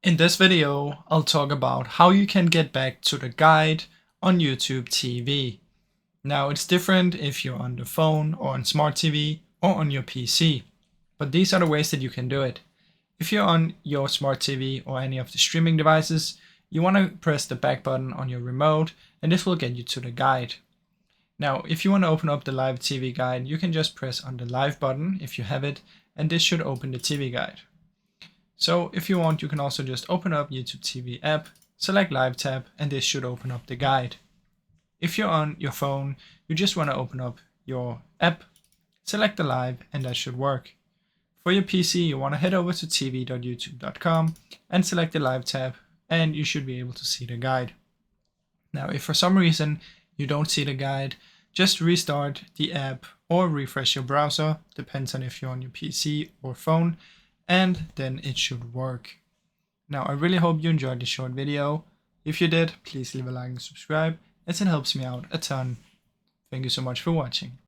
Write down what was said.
In this video, I'll talk about how you can get back to the guide on YouTube TV. Now, it's different if you're on the phone or on smart TV or on your PC, but these are the ways that you can do it. If you're on your smart TV or any of the streaming devices, you want to press the back button on your remote and this will get you to the guide. Now, if you want to open up the live TV guide, you can just press on the live button if you have it, and this should open the TV guide. So if you want, you can also just open up YouTube TV app, select Live tab, and this should open up the guide. If you're on your phone, you just want to open up your app, select the live, and that should work. For your PC, you want to head over to tv.youtube.com and select the Live tab, and you should be able to see the guide. Now, if for some reason you don't see the guide, just restart the app or refresh your browser, depends on if you're on your PC or phone, and then it should work. Now, I really hope you enjoyed this short video. If you did, please leave a like and subscribe, as it helps me out a ton. Thank you so much for watching.